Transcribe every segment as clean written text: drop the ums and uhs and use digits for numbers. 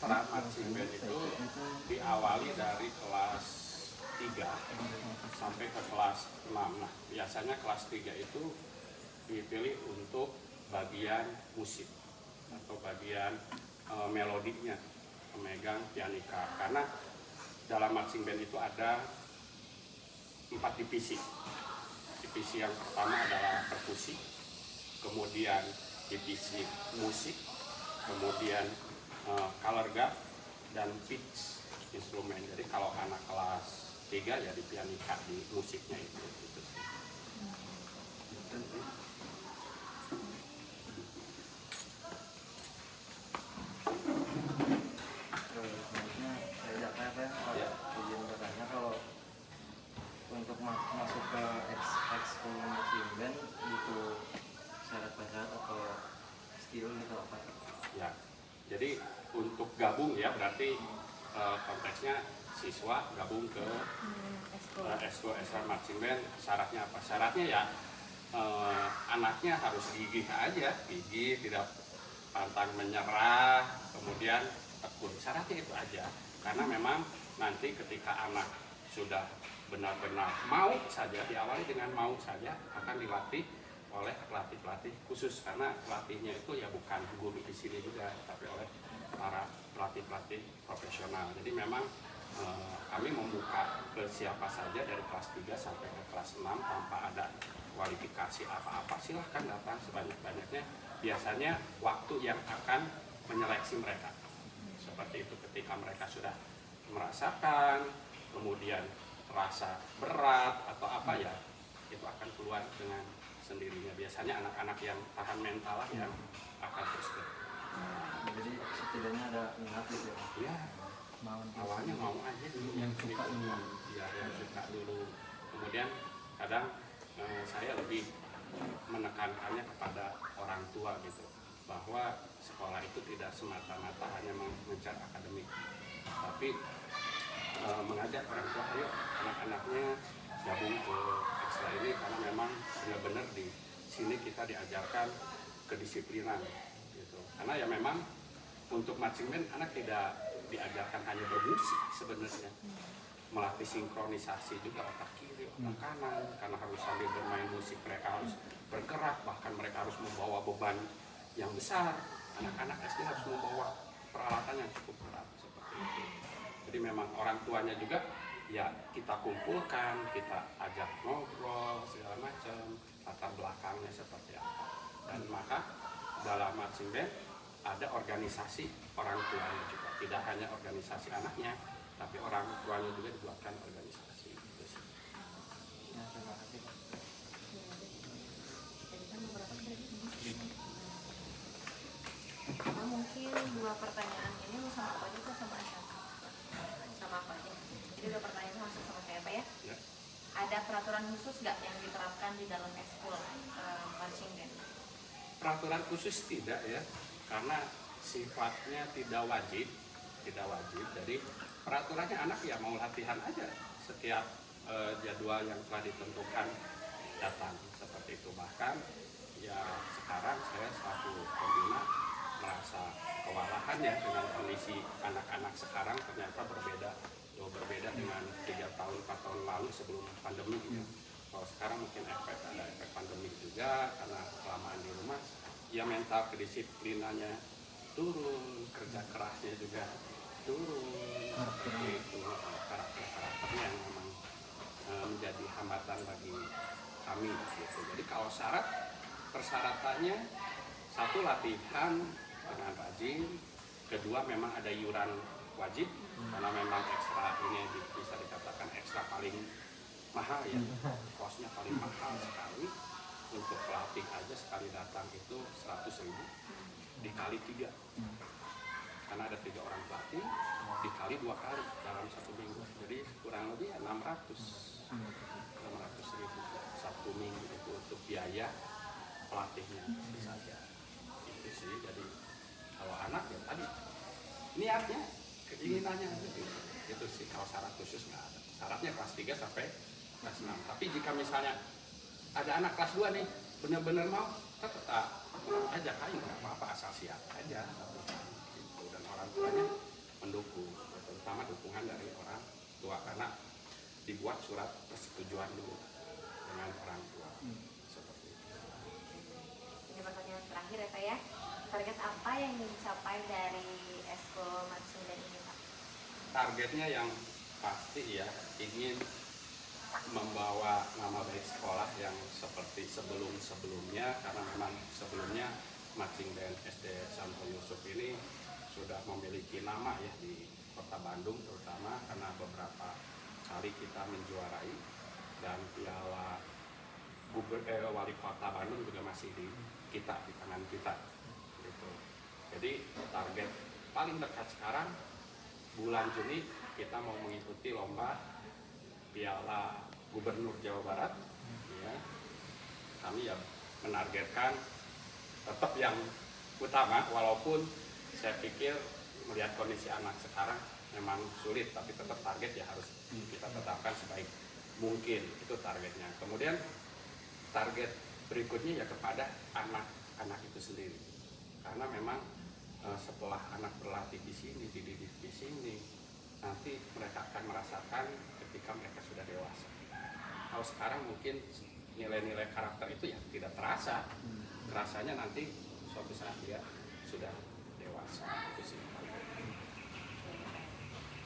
ekstra marching band itu diawali dari kelas 3 sampai ke kelas 6. Nah, biasanya kelas 3 itu dipilih untuk bagian musik atau bagian melodinya, pemegang pianika. Karena dalam marching band itu ada 4 divisi. Divisi yang pertama adalah perkusi, kemudian divisi musik, kemudian color guard, dan pitch instrumen. Jadi kalau anak kelas 3 ya di pianika, di musiknya itu gitu sih. Izin bertanya, kalau untuk masuk ke ekskul marching band butuh syarat-syarat atau skill gitu apa? Ya, jadi untuk gabung ya berarti konteksnya siswa gabung ke ekskul ekstra marching band. Syaratnya apa? Syaratnya ya anaknya harus gigih aja, gigih, tidak pantang menyerah, kemudian tekun. Syaratnya itu aja. Karena memang nanti ketika anak sudah benar-benar mau saja, diawali dengan mau saja, akan dilatih oleh pelatih-pelatih khusus. Karena pelatihnya itu ya bukan guru di sini juga, tapi oleh para pelatih-pelatih profesional. Jadi memang kami membuka ke siapa saja dari kelas 3 sampai ke kelas 6 tanpa ada kualifikasi apa-apa. Silahkan datang sebanyak-banyaknya. Biasanya waktu yang akan menyeleksi mereka. Seperti itu, ketika mereka sudah merasakan, kemudian terasa berat atau apa ya, itu akan keluar dengan sendirinya. Biasanya anak-anak yang tahan mental lah yang akan terus Jadi setidaknya ada minat gitu ya? Ya, awalnya mau aja dulu. Yang suka dulu. Ya, yang suka dulu. Kemudian kadang saya lebih menekankannya kepada orang tua gitu, bahwa sekolah itu tidak semata-mata hanya mengejar akademik, tapi mengajak orang tua, ayo anak-anaknya gabung ke ekstra ini, karena memang benar-benar di sini kita diajarkan kedisiplinan gitu. Karena ya memang untuk marching band anak tidak diajarkan hanya bermusik sebenarnya, melatih sinkronisasi juga otak kiri, otak kanan, karena harus sambil bermain musik mereka harus bergerak, bahkan mereka harus membawa beban yang besar. Anak-anak SD harus membawa peralatan yang cukup berat seperti itu. Jadi memang orang tuanya juga ya kita kumpulkan, kita ajak ngobrol segala macam, latar belakangnya seperti apa. Dan maka dalam marching band ada organisasi orang tuanya juga, tidak hanya organisasi anaknya, tapi orang tuanya juga dibuatkan organisasi. Gitu sih. Ya, terima kasih. Nah, mungkin 2 pertanyaan ini sama apa aja Pak, sama Asya? Sama apa aja? Jadi 2 pertanyaan langsung sama saya Pak ya? Ya. Ada peraturan khusus nggak yang diterapkan di dalam ekskul marching band? Peraturan khusus tidak ya, karena sifatnya tidak wajib. Jadi peraturannya anak ya mau latihan aja, setiap jadwal yang telah ditentukan datang seperti itu. Bahkan ya sekarang saya selaku pembina merasa kewalahan ya dengan kondisi anak-anak sekarang, ternyata berbeda dengan 3 tahun 4 tahun lalu sebelum pandemi ya. Kalau sekarang mungkin ada efek pandemi juga, karena kelamaan di rumah ya mental kedisiplinannya turun, kerja kerasnya juga turun, seperti itu. Karakternya yang memang menjadi hambatan bagi kami gitu. Jadi kalau persyaratannya, 1 latihan dengan rajin, 2 memang ada iuran wajib, karena memang ekstra ini bisa dikatakan ekstra paling mahal ya, kosnya paling mahal sekali. Untuk pelatih aja sekali datang itu 100.000 dikali 3, karena ada 3 orang pelatih, dikali 2 kali dalam 1 minggu, jadi kurang lebih 600.000 1 minggu itu untuk biaya pelatihnya saja. Itu sih. Jadi kalau anak ya tadi niatnya, keinginannya gitu sih. Kalau syarat khusus nggak ada. Syaratnya kelas 3 sampai kelas 6. Tapi jika misalnya ada anak kelas 2 nih benar-benar mau, tetap aja kain, nggak apa-apa, asal siap aja gitu. Dan orang tuanya mendukung, terutama dukungan dari orang tua karena dibuat surat persetujuan dulu dengan orang tua. Seperti itu. Ini pertanyaan terakhir ya Pak ya. Target apa yang ingin dicapai dari Eskul Marching Band ini Pak? Targetnya yang pasti ya ingin membawa nama baik sekolah yang seperti sebelum-sebelumnya, karena memang sebelumnya Marching Band SD Santo Yusuf ini sudah memiliki nama ya di Kota Bandung, terutama karena beberapa kali kita menjuarai dan piala wali kota Bandung juga masih di kita, di tangan kita gitu. Jadi target paling dekat sekarang bulan Juni kita mau mengikuti lomba piala Gubernur Jawa Barat ya. Kami ya menargetkan tetap yang utama, walaupun saya pikir melihat kondisi anak sekarang memang sulit, tapi tetap target ya harus kita tetapkan sebaik mungkin, itu targetnya. Kemudian target berikutnya ya kepada anak-anak itu sendiri, karena memang setelah anak berlatih di sini, dididik di sini, nanti mereka akan merasakan ketika mereka sudah dewasa. Kalau sekarang mungkin nilai-nilai karakter itu ya tidak terasa, terasanya nanti suatu saat dia sudah dewasa. Itu sih.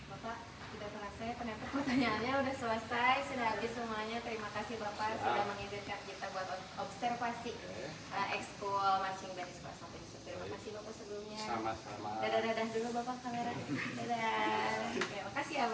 Bapak, tidak terasa ya ternyata pertanyaannya udah selesai, sudah habis semuanya. Terima kasih Bapak sudah mengizinkan kita buat observasi Ekskul Marching Band Sekolah Santo Yusuf. Terima kasih Bapak sebelumnya. Sama-sama. Dadah-dadah dulu Bapak kamera. Dadah. Oke, makasih ya Bapak.